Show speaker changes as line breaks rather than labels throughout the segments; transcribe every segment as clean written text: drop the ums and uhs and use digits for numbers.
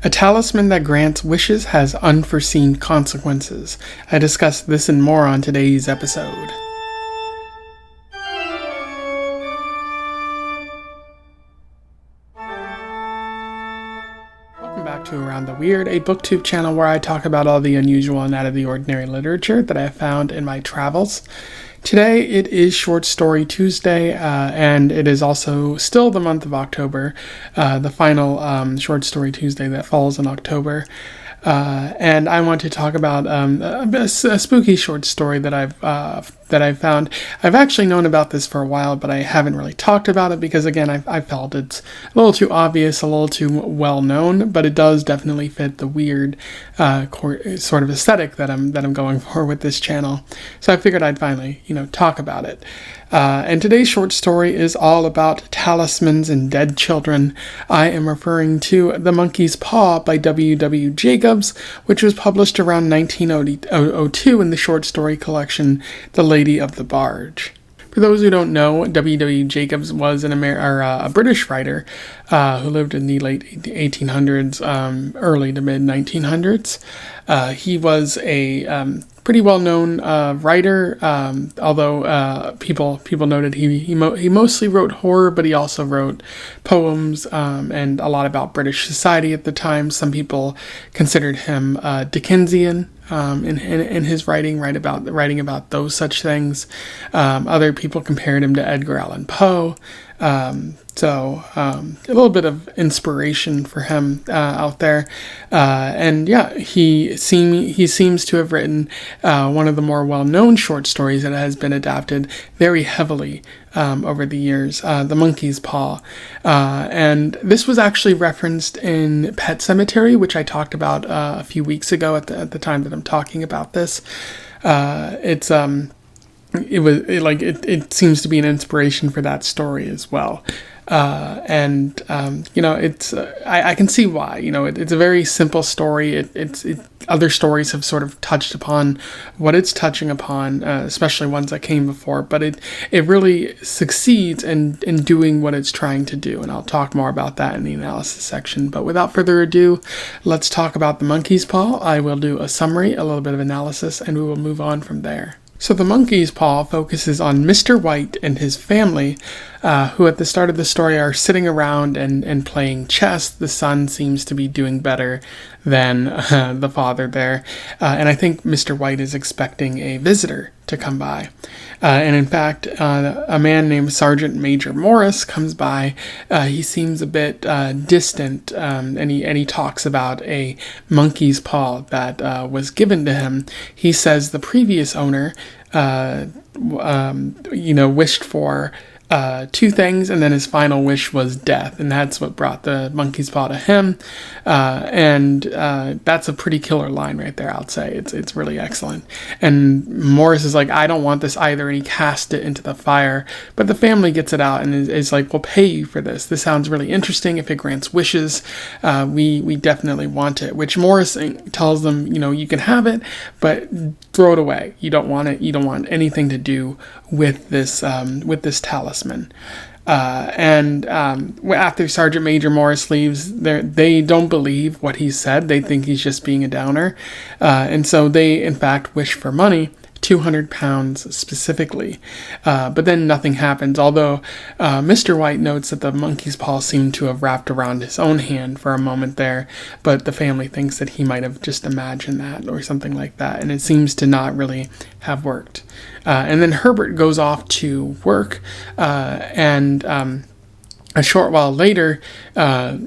A talisman that grants wishes has unforeseen consequences. I discuss this and more on today's episode. Welcome back to Around the Weird, a booktube channel where I talk about all the unusual and out of the ordinary literature that I have found in my travels. Today it is Short Story Tuesday, and it is also still the month of October, the final Short Story Tuesday that falls in October. And I want to talk about a spooky short story that I've found. I've actually known about this for a while, but I haven't really talked about it because, again, I felt it's a little too obvious, a little too well known, but it does definitely fit the weird sort of aesthetic that I'm going for with this channel. So I figured I'd finally, talk about it. And today's short story is all about talismans and dead children. I am referring to The Monkey's Paw by W. Jacobs, which was published around 1902 in the short story collection The Lady of the Barge. For those who don't know, W. Jacobs was a British writer who lived in the late 1800s, early to mid 1900s. He was a pretty well-known writer, although people noted he mostly wrote horror, but he also wrote poems and a lot about British society at the time. Some people considered him Dickensian in his writing about those such things. Other people compared him to Edgar Allan Poe. So a little bit of inspiration for him out there, and yeah, he seems to have written one of the more well-known short stories that has been adapted very heavily over the years, The Monkey's Paw, and this was actually referenced in Pet Sematary, which I talked about a few weeks ago at the time that I'm talking about this. It seems to be an inspiration for that story as well. I can see why. It's a very simple story. Other stories have sort of touched upon what it's touching upon, especially ones that came before, but it really succeeds in doing what it's trying to do, and I'll talk more about that in the analysis section. But without further ado, let's talk about The Monkey's Paw. I will do a summary, a little bit of analysis, and we will move on from there. So The Monkey's Paw focuses on Mr. White and his family, who at the start of the story are sitting around and playing chess. The son seems to be doing better than the father there, and I think Mr. White is expecting a visitor to come by. And in fact, a man named Sergeant Major Morris comes by. He seems a bit distant, and he talks about a monkey's paw that was given to him. He says the previous owner, wished for two things, and then his final wish was death, and that's what brought the monkey's paw to him. And that's a pretty killer line right there, I'd say. It's really excellent. And Morris is like, I don't want this either, and he cast it into the fire, but the family gets it out and is like, we'll pay you for this. This sounds really interesting. If it grants wishes, we definitely want it, which Morris tells them, you can have it, but throw it away. You don't want it. You don't want anything to do with this talisman. After Sergeant Major Morris leaves, they don't believe what he said. They think he's just being a downer. And so they, in fact, wish for money, 200 pounds specifically. But then nothing happens, although Mr. White notes that the monkey's paw seemed to have wrapped around his own hand for a moment there, but the family thinks that he might have just imagined that or something like that, and it seems to not really have worked. And then Herbert goes off to work, and a short while later, a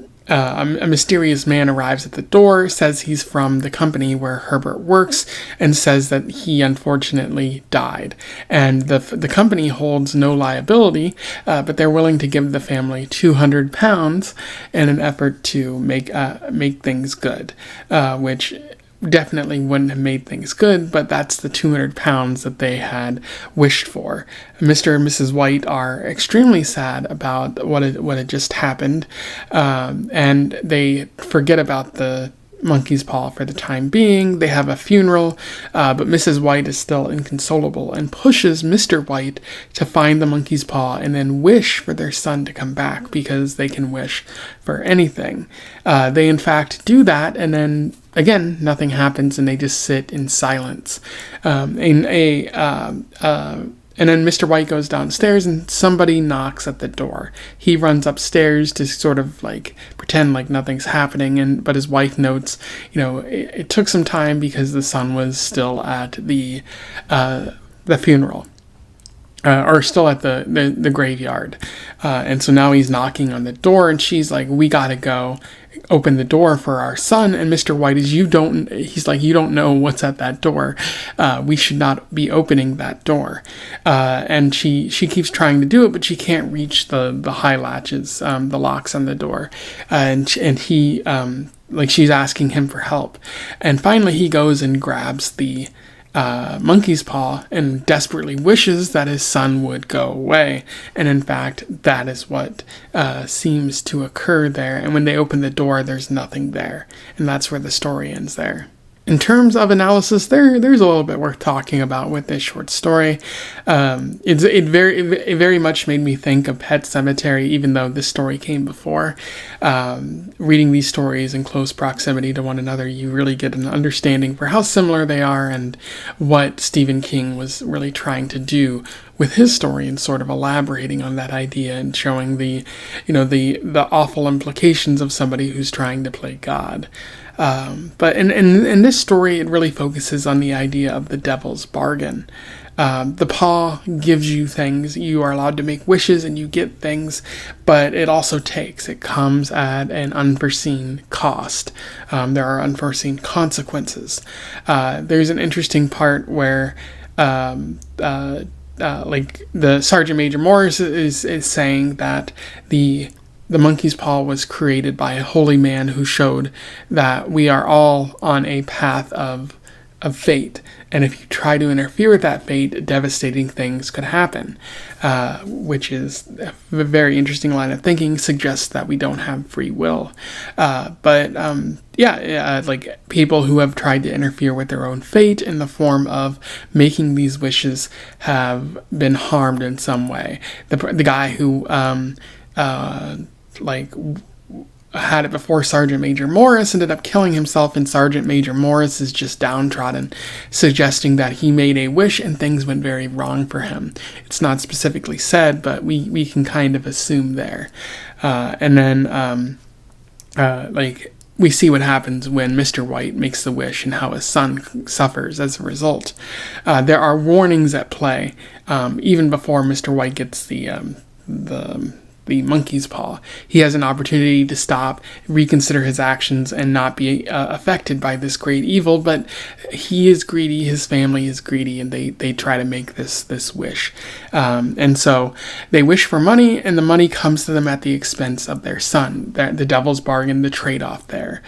mysterious man arrives at the door, says he's from the company where Herbert works, and says that he unfortunately died. And the company holds no liability, but they're willing to give the family 200 pounds in an effort to make things good, which definitely wouldn't have made things good, but that's the 200 pounds that they had wished for. Mr. and Mrs. White are extremely sad about what had just happened, and they forget about the monkey's paw for the time being. They have a funeral, but Mrs. White is still inconsolable and pushes Mr. White to find the monkey's paw and then wish for their son to come back, because they can wish for anything. They in fact do that, and then again nothing happens, and they just sit in silence. And then Mr. White goes downstairs and somebody knocks at the door. He runs upstairs to sort of like pretend like nothing's happening, but his wife notes, it took some time because the son was still at the funeral. Or still at the graveyard. And so now he's knocking on the door, and she's like, we gotta go open the door for our son. And Mr. White is, he's like, you don't know what's at that door. We should not be opening that door. And she keeps trying to do it, but she can't reach the high latches, the locks on the door. And he, she's asking him for help. And finally he goes and grabs the monkey's paw and desperately wishes that his son would go away. And in fact, that is what seems to occur there. And when they open the door, there's nothing there. And that's where the story ends there. In terms of analysis, there's a little bit worth talking about with this short story. It very much made me think of Pet Sematary, even though this story came before. Reading these stories in close proximity to one another, you really get an understanding for how similar they are and what Stephen King was really trying to do with his story, and sort of elaborating on that idea and showing the awful implications of somebody who's trying to play God. But in this story, it really focuses on the idea of the devil's bargain. The paw gives you things. You are allowed to make wishes and you get things, but it also takes. It comes at an unforeseen cost. There are unforeseen consequences. There's an interesting part where the Sergeant Major Morris is saying that the monkey's paw was created by a holy man who showed that we are all on a path of fate, and if you try to interfere with that fate, devastating things could happen, which is a very interesting line of thinking. Suggests that we don't have free will, like people who have tried to interfere with their own fate in the form of making these wishes have been harmed in some way. The guy who had it before Sergeant Major Morris ended up killing himself, and Sergeant Major Morris is just downtrodden, suggesting that he made a wish and things went very wrong for him. It's not specifically said, but we can kind of assume there. And then we see what happens when Mr. White makes the wish and how his son suffers as a result. There are warnings at play even before Mr. White gets the monkey's paw. He has an opportunity to stop, reconsider his actions, and not be affected by this great evil, but he is greedy, his family is greedy, and they try to make this wish. And so they wish for money, and the money comes to them at the expense of their son. The devil's bargain, the trade-off there.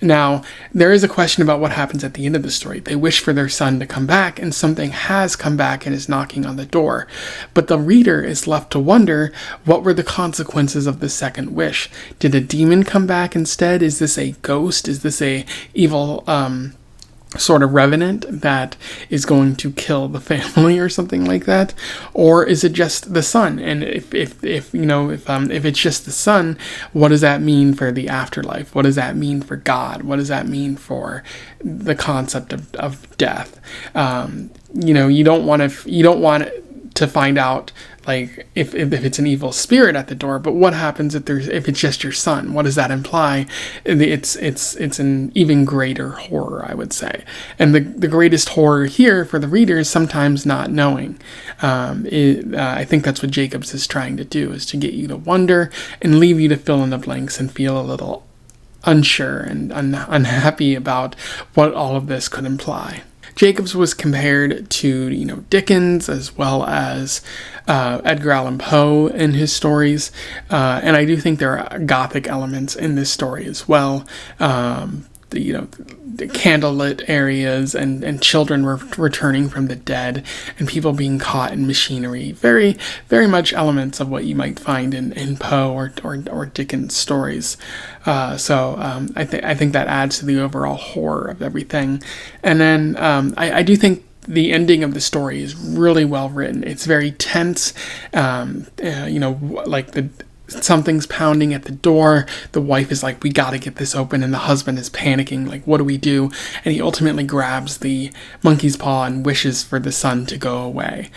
Now, there is a question about what happens at the end of the story. They wish for their son to come back, and something has come back and is knocking on the door. But the reader is left to wonder, what were the consequences of the second wish? Did a demon come back instead? Is this a ghost? Is this a evil sort of revenant that is going to kill the family or something like that? Or is it just the son? And if it's just the son, what does that mean for the afterlife? What does that mean for God? What does that mean for the concept of death? You don't want to find out like if it's an evil spirit at the door, but what happens if it's just your son? What does that imply? It's an even greater horror, I would say. And the greatest horror here for the reader is sometimes not knowing. I think that's what Jacobs is trying to do, is to get you to wonder and leave you to fill in the blanks and feel a little unsure and unhappy about what all of this could imply. Jacobs was compared to, Dickens as well as Edgar Allan Poe in his stories, and I do think there are Gothic elements in this story as well. the candlelit areas and children returning from the dead and people being caught in machinery. Very, very much elements of what you might find in Poe or Dickens stories. I think that adds to the overall horror of everything. And then I do think the ending of the story is really well written. It's very tense. Like something's pounding at the door. The wife is like, we gotta get this open, and the husband is panicking, like, what do we do? And he ultimately grabs the monkey's paw and wishes for the sun to go away.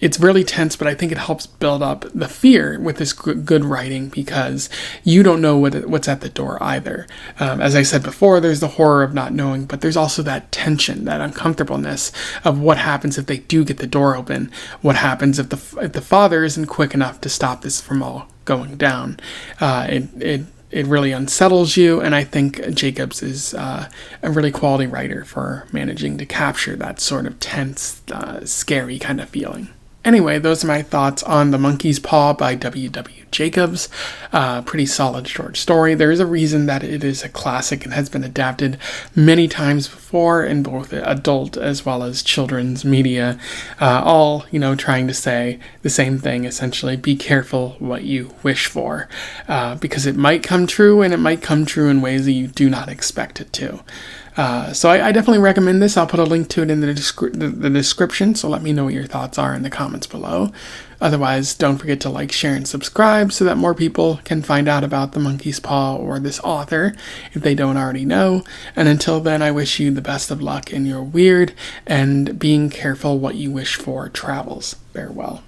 It's really tense, but I think it helps build up the fear with this good writing, because you don't know what's at the door either. As I said before, there's the horror of not knowing, but there's also that tension, that uncomfortableness of what happens if they do get the door open. What happens if the father isn't quick enough to stop this from all going down. It really unsettles you, and I think Jacobs is a really quality writer for managing to capture that sort of tense, scary kind of feeling. Anyway, those are my thoughts on The Monkey's Paw by W.W. Jacobs. Pretty solid short story. There is a reason that it is a classic and has been adapted many times before in both adult as well as children's media, all, trying to say the same thing, essentially. Be careful what you wish for, because it might come true, and it might come true in ways that you do not expect it to. So I definitely recommend this. I'll put a link to it in the description, so let me know what your thoughts are in the comments below. Otherwise, don't forget to like, share, and subscribe so that more people can find out about The Monkey's Paw or this author if they don't already know. And until then, I wish you the best of luck in your weird and being careful what you wish for travels. Farewell.